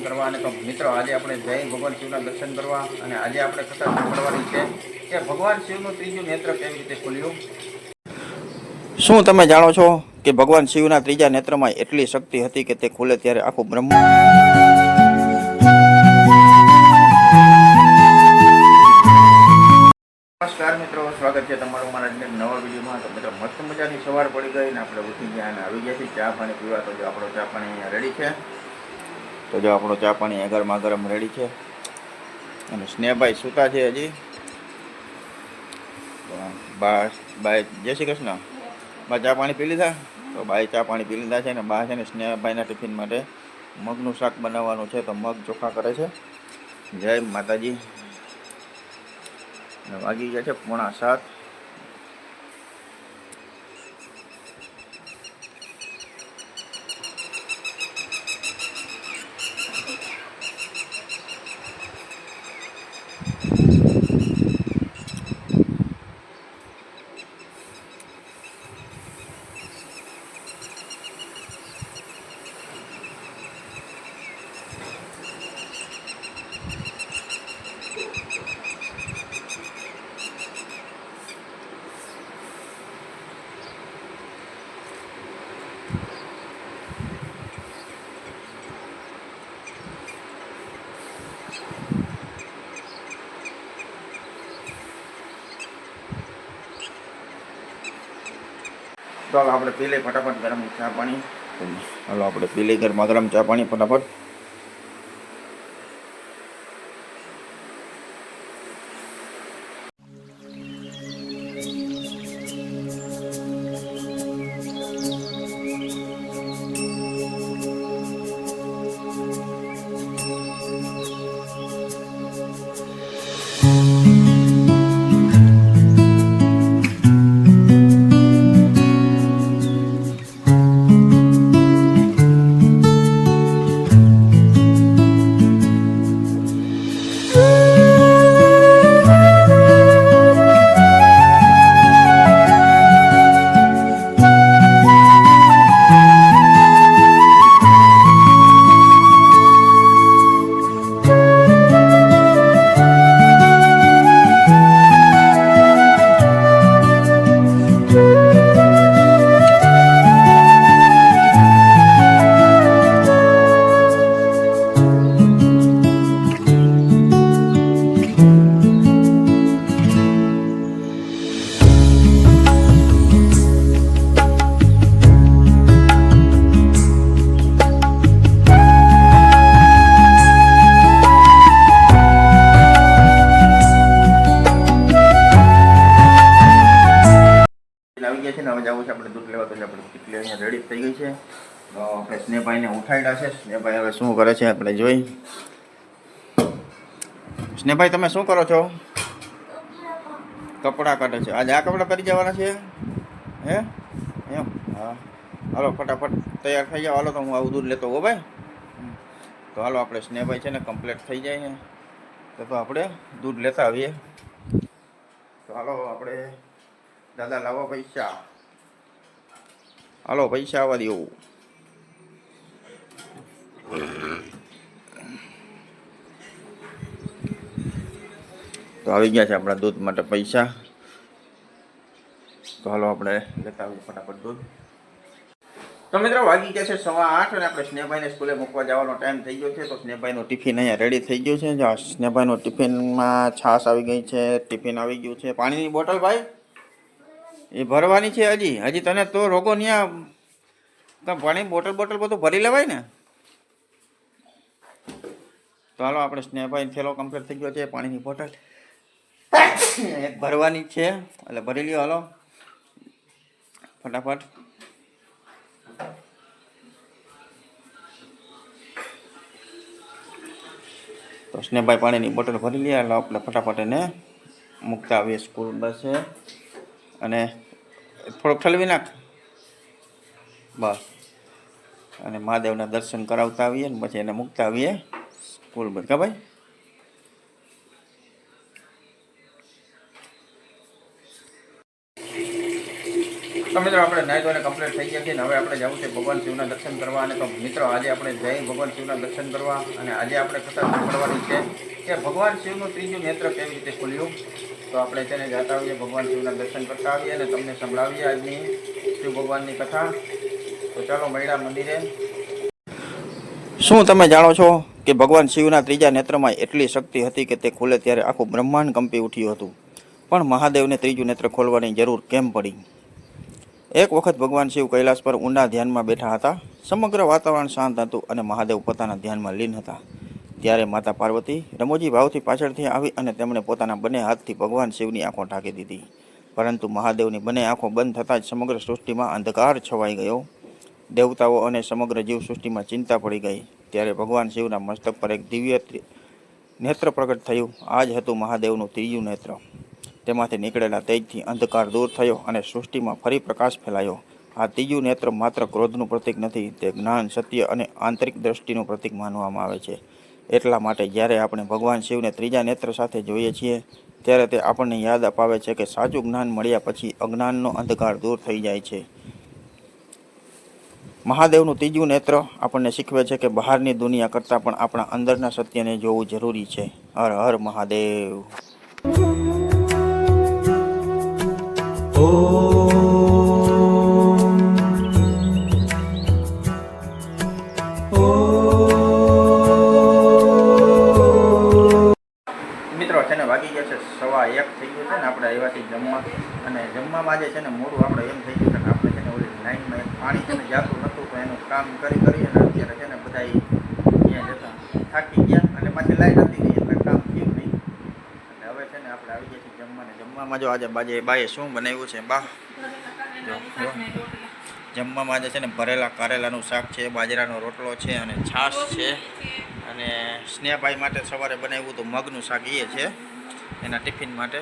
કરવા. અને તો મિત્રો આજે આપણે જય ભગવાન શિવના દર્શન કરવા અને આજે આપણે કથા સાંભળવાની છે કે ભગવાન શિવનું ત્રીજું નેત્ર કેવી રીતે ખુલ્યું. શું તમે જાણો છો કે ભગવાન શિવના ત્રીજા નેત્રમાં એટલી શક્તિ હતી કે તે ખુલે ત્યારે આખું નમસ્કાર મિત્રો, સ્વાગત છે તમારું મારા નવા વિડીયોમાં. તો મિત્રો મસ્ત મજાની સવાર પડી ગઈ ને આપણે ઉઠી ગયા અને આવી ગયા છીએ ચા પાણી પીવા. તો જો આપણો ચા પાણી અહીંયા રેડી છે. તો જો આપણો ચા પાણી ગરમા ગરમ રેડી છે અને સ્નેહભાઈ સૂતા છે હજી. બાય જય શ્રી કૃષ્ણ. બા ચા પાણી પી લીધા? તો બાય ચા પાણી પી લીધા છે ને બા છે ને સ્નેહભાઈના ટિફિન માટે મગનું શાક બનાવવાનું છે. તો મગ ચોખા કરે છે. જય માતાજી. વાગી ગયા છે 6:45. તો આપણે પી લઈએ ફટાફટ ગરમ ચા પાણી. હાલો આપણે પી લઈએ ગરમા ગરમ ચા પાણી ફટાફટ. આવી ગયા છે ને હવે જવું છે આપણે દૂધ લેવા. તો આપણે કેટલી અહીંયા રેડી થઈ ગઈ છે. તો આપણે સ્નેહભાઈને ઉઠાડ્યા છે. સ્નેહભાઈ હવે શું કરે છે આપણે જોઈ. સ્નેહભાઈ તમે શું કરો છો? કપડાં કાઢે છે. આજે આ કપડાં પહેરી જવાના છે હે? એમ હા. હાલો ફટાફટ તૈયાર થઈ જાઓ. હાલો તો હું આવું દૂધ લેતો હો ભાઈ. તો હાલો આપણે સ્નેહભાઈ છે ને કમ્પ્લીટ થઈ જાય ને તો આપણે દૂધ લેતા આવીએ. તો હાલો આપણે દાદા લાવો પૈસા. હાલો પૈસા આવવા દો. તો આવી ગયા છે આપણા દૂધ માટે પૈસા. તો હાલો આપણે લેતા આવીએ ફટાફટ દૂધ. તો મિત્રો વાગી ગયા છે 8:15 અને આપણે સ્નેહભાઈને સ્કૂલે મૂકવા જવાનો ટાઈમ થઈ ગયો છે. તો સ્નેહભાઈનું ટિફિન અહીંયા રેડી થઈ ગયું છે. જો સ્નેહભાઈનું ટિફિનમાં છાશ આવી ગઈ છે, ટિફિન આવી ગયું છે. પાણીની બોટલ ભાઈ એ ભરવાની છે. હજી તને તો રોગો ત્યાં પાણી બોટલ બધું ભરી લેવાય ને. તો હાલો આપણે સ્નેહભાઈ થેલો કમ્પ્લીટ થઈ ગયો છે. પાણીની બોટલ એક ભરવાની છે એટલે ભરી લ્યો. હાલો ફટાફટ. તો સ્નેહભાઈ પાણીની બોટલ ભરી લે. એટલે આપણે ફટાફટ એને મૂકતા આવીએ સ્કૂલ બસે. અને થોડોક ઠલવી નાખ બસ. અને મહાદેવના દર્શન કરાવતા આવીએ ને પછી એને મૂકતા આવીએ સ્કૂલ બસ. કા ભાઈ? તો મિત્રો આપણે નાઈ ધોઈને કમ્પ્લીટ થઈ ગયા છીએ ને હવે આપણે જવું છે ભગવાન શિવના દર્શન કરવા. અને તો મિત્રો આજે આપણે જઈ ભગવાન શિવના દર્શન કરવા. અને આજે આપણે કથા સાંભળવાની છે કે ભગવાન શિવનું ત્રીજું નેત્ર કેવી રીતે ખુલ્યું. તો આપણે તેને જાતા આવીએ, ભગવાન શિવના દર્શન કરતા આવીએ અને તમને સંભળાવીએ આજની શિવ ભગવાનની કથા. તો ચાલો મળ્યા મંદિરે. શું તમે જાણો છો કે ભગવાન શિવના ત્રીજા નેત્રમાં એટલી શક્તિ હતી કે તે ખુલે ત્યારે આખું બ્રહ્માંડ કંપી ઉઠ્યું હતું. પણ મહાદેવને ત્રીજું નેત્ર ખોલવાની જરૂર કેમ પડી? એક વખત ભગવાન શિવ કૈલાસ પર ઊંડા ધ્યાનમાં બેઠા હતા. સમગ્ર વાતાવરણ શાંત હતું અને મહાદેવ પોતાના ધ્યાનમાં લીન હતા. ત્યારે માતા પાર્વતી રમોજી ભાવથી પાછળથી આવી અને તેમણે પોતાના બંને હાથથી ભગવાન શિવની આંખો ઢાંકી દીધી. પરંતુ મહાદેવની બંને આંખો બંધ થતાં જ સમગ્ર સૃષ્ટિમાં અંધકાર છવાઈ ગયો. દેવતાઓ અને સમગ્ર જીવ સૃષ્ટિમાં ચિંતા પડી ગઈ. ત્યારે ભગવાન શિવના મસ્તક પર એક દિવ્ય નેત્ર પ્રગટ થયું. આ જ હતું મહાદેવનું ત્રીજું નેત્ર. તેમાંથી નીકળેલા તેજથી અંધકાર દૂર થયો અને સૃષ્ટિમાં ફરી પ્રકાશ ફેલાયો. આ ત્રીજું નેત્ર માત્ર ક્રોધનું પ્રતીક નથી, તે જ્ઞાન, સત્ય અને આંતરિક દ્રષ્ટિનું પ્રતીક માનવામાં આવે છે. એટલા માટે જ્યારે આપણે ભગવાન શિવને ત્રીજા નેત્ર સાથે જોઈએ છીએ ત્યારે તે આપણને યાદ અપાવે છે કે સાચું જ્ઞાન મળ્યા પછી અજ્ઞાનનો અંધકાર દૂર થઈ જાય છે. મહાદેવનું ત્રીજું નેત્ર આપણને શીખવે છે કે બહારની દુનિયા કરતાં પણ આપણા અંદરના સત્યને જોવું જરૂરી છે. હર હર મહાદેવ. મિત્રો છે ને વાગી ગયા છે 1:15 થઈ ગયું છે ને આપણે આવ્યા છીએ જમવા. અને જમવામાં આજે છે ને મોડું આપણે એમ થઈ ગયું કે આપણે છે ને ઓલી લાઈનમાં એક પાણી છે ને જાતું નહોતું, તો એનું કામ કરી અને અત્યારે છે ને બધા ત્યાં જતા થાકી ગયા અને પાછી લાઈન હતી નહીં એટલે કામ થયું નહીં. એટલે હવે છે ને આપણે આવી ગયા છીએ જમવાને. જમવામાં જો આજે બાએ શું બનાવ્યું છે બા? જમવામાં આજે છે ને ભરેલા કારેલાનું શાક છે, બાજરાનો રોટલો છે અને છાશ છે. અને સ્નેહભાઈ માટે સવારે બનાવ્યું હતું મગનું શાક, એ છે એના ટિફિન માટે.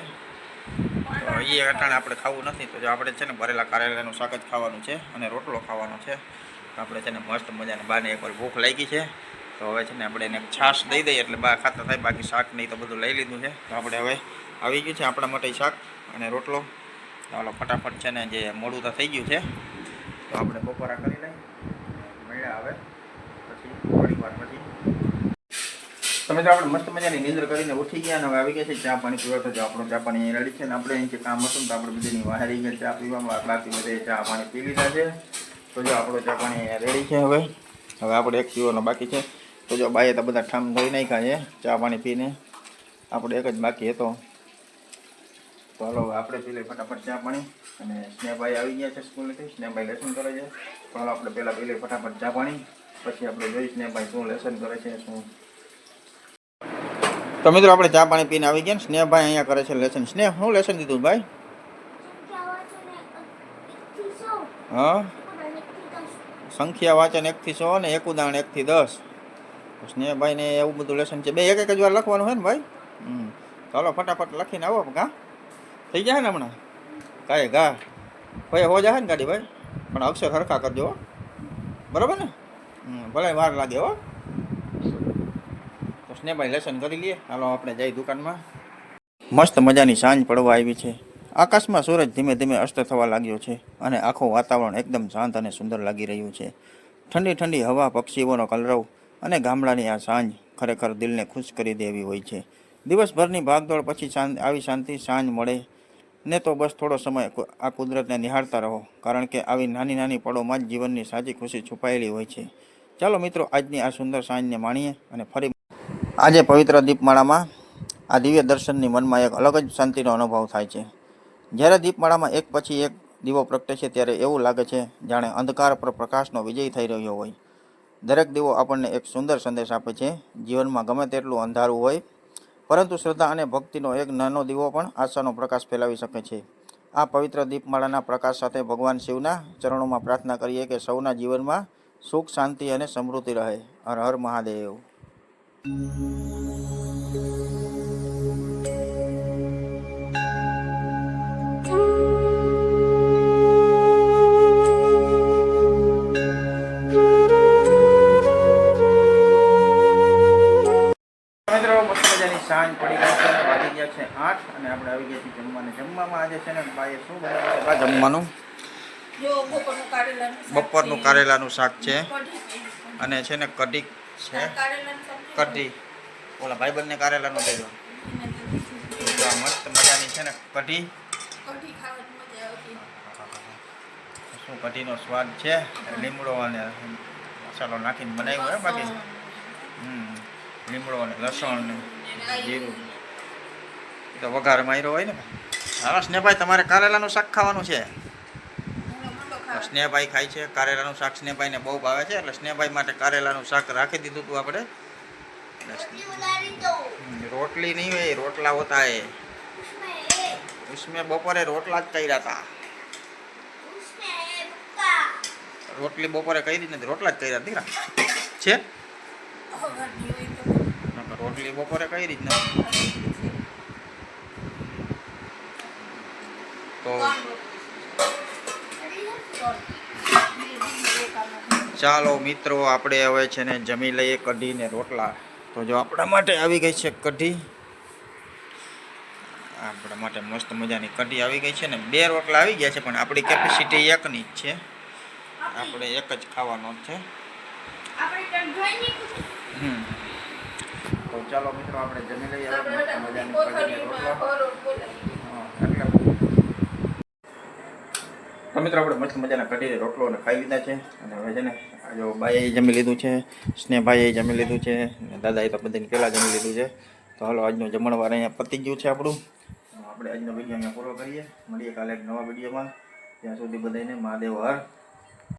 તો એ અટાણે આપણે ખાવું નથી, તો જો આપણે છે ને ભરેલા કારેલાનું શાક જ ખાવાનું છે અને રોટલો ખાવાનો છે. તો આપણે છે ને મસ્ત મજાને બાને એકવાર ભૂખ લાગી છે, તો હવે છે ને આપણે એને છાશ દઈ દઈએ એટલે બા ખાતા થાય. બાકી શાક નહીં તો બધું લઈ લીધું છે. તો આપણે હવે આવી ગયું છે આપણા માટે શાક અને રોટલો. ચાલો ફટાફટ છે ને, જે મોડું તો થઈ ગયું છે, તો આપણે બપોરા કરી લઈએ. મળ્યા હવે પછી થોડી વાર પછી. તમે તો આપણે મસ્ત મજાની નિંદ્ર કરીને ઉઠી ગયા અને હવે આવી ગયા છે ચા પાણી પીવા. તો આપણો ચા પાણી અહીં રેડી છે ને આપણે અહીંથી કામ હતું તો આપણે બધીની વાહરી ગયા ચા પીવામાં. બાકી બધે ચા પાણી પી લીધા છે. તો જો આપણો ચા પાણી અહીંયા રેડી છે. હવે આપણે એક પીવાનો બાકી છે. તો જો બાઈએ તો બધા ઠામ ધોઈ નાખ્યા છે ચા પાણી પીને. આપણે એક જ બાકી હતો. તો હાલો આપણે પી લઈએ ફટાફટ ચા પાણી. અને સ્નેહભાઈ આવી ગયા છે સ્કૂલેથી. સ્નેહભાઈ લેસન કરે છે. તો હાલો આપણે પહેલાં પી લઈએ ફટાફટ ચા પાણી, પછી આપણે જોઈ સ્નેહભાઈ શું લેસન કરે છે શું. તો મિત્રો આપણે ચા પાણી પીને આવી ગયા ને સ્નેહભાઈ અહીંયા કરે છે લેસન. સ્નેહ શું લેસન દીધું ભાઈ? હા, સંખ્યા વાંચન 1 થી 100 ને એક ઉદાહરણ 1 થી 10. સ્નેહભાઈને એવું બધું લેસન છે. બે એક જ વાર લખવાનું હોય ને ભાઈ? ચાલો ફટાફટ લખીને આવો. ઘા થઈ જાય ને હમણાં? કાંઈ ઘા ભાઈ હો જાય ને ગાડી ભાઈ, પણ અક્ષર સરખા કરજો બરાબર ને? ભલે વાર લાગે હો. તો સ્નેહભાઈ લેસન કરી લઈએ. હાલો આપણે જઈ દુકાનમાં. મસ્ત મજાની સાંજ પડવા આવી છે. આકાશમાં સૂરજ ધીમે ધીમે અસ્ત થવા લાગ્યો છે અને આખું વાતાવરણ એકદમ શાંત અને સુંદર લાગી રહ્યું છે. ઠંડી ઠંડી હવા, પક્ષીઓનો કલરવ અને ગામડાની આ સાંજ ખરેખર દિલને ખુશ કરી દેવી હોય છે. દિવસભરની ભાગદોડ પછી આવી શાંતિ સાંજ મળે ને તો બસ થોડો સમય આ કુદરતને નિહાળતા રહો, કારણ કે આવી નાની નાની પળોમાં જ જીવનની સાચી ખુશી છુપાયેલી હોય છે. ચાલો મિત્રો આજની આ સુંદર સાંજને માણીએ અને ફરી આજે પવિત્ર દીપમાળામાં આ દિવ્ય દર્શનની મનમાં એક અલગ જ શાંતિનો અનુભવ થાય છે. જ્યારે દીપમાળામાં એક પછી એક દીવો પ્રગટે છે ત્યારે એવું લાગે છે જાણે અંધકાર પર પ્રકાશનો વિજય થઈ રહ્યો હોય. દરેક દીવો આપણને એક સુંદર સંદેશ આપે છે. જીવનમાં ગમે તેટલું અંધારું હોય, પરંતુ શ્રદ્ધા અને ભક્તિનો એક નાનો દીવો પણ આશાનો પ્રકાશ ફેલાવી શકે છે. આ પવિત્ર દીપમાળાના પ્રકાશ સાથે ભગવાન શિવના ચરણોમાં પ્રાર્થના કરીએ કે સૌના જીવનમાં સુખ, શાંતિ અને સમૃદ્ધિ રહે. હર હર મહાદેવ. સાંજ પડી ગઈ છે, વાગી ગયા છે 8 અને આપણે આવી ગયા છીએ જમવાને. જમવામાં આજે છે ને બાએ શું બનાવ્યું છે જમવાનું? બપોરનું કારેલાનું શાક છે અને છે ને કઢી છે, કઢી ઓલા ભાઈબંધને કારેલાનું દેજો. તો આ મસ્ત મજાની છે ને કઢી, શું કઢીનો સ્વાદ છે, લીમડો અને મસાલો નાખીને બનાવ્યું હોય બાકી. લીમડો અને લસણ ને જીરું તો વઘાર માર્યો હોય ને. હા સ્નેહભાઈ તમારે કારેલાનું શાક ખાવાનું છે? સ્નેહભાઈ ખાય છે કારેલાનું શાક, સ્નેહભાઈને બહુ ભાવે છે એટલે સ્નેહભાઈ માટે કારેલાનું શાક રાખી દીધું હતું આપણે. રોટલી નહીં હોય, રોટલા હોતા હે. उसमें બપોરે રોટલા જ કર્યા હતા. રોટલી બપોરે કરી નથી, રોટલા જ કર્યા દીકરા છે. રોટલી બપોરે કરી જ નથી. તો ચાલો મિત્રો આપણે હવે છે ને જમી લઈએ કઢી ને રોટલા. તો જો આપણા માટે આવી ગઈ છે કઢી, આપણા માટે મસ્ત મજાની કઢી આવી ગઈ છે ને 2 રોટલા આવી ગયા છે, પણ આપણી કેપેસિટી એકની જ છે, આપણે એક જ ખાવાનો જ છે. તો ચાલો મિત્રો આપણે જમી લઈએ મસ્ત મજાની કઢી ને રોટલા. તો મિત્રો આપણે મસ્ત મજાના કઢી રોટલો ને ખાઈ લીધા છે અને હવે છે ને જો બાઈએ જમી લીધું છે, સ્નેહભાઈએ જમી લીધું છે, દાદાએ તો બધાને પહેલાં જમી લીધું છે. તો હાલો આજનું જમણવાર અહીંયા પતી ગયું છે આપણું. આપણે આજનો વિડીયો અહીંયા પૂરો કરીએ, મળીએ કાલે એક નવા વિડીયોમાં. ત્યાં સુધી બધાને મહાદેવ હર.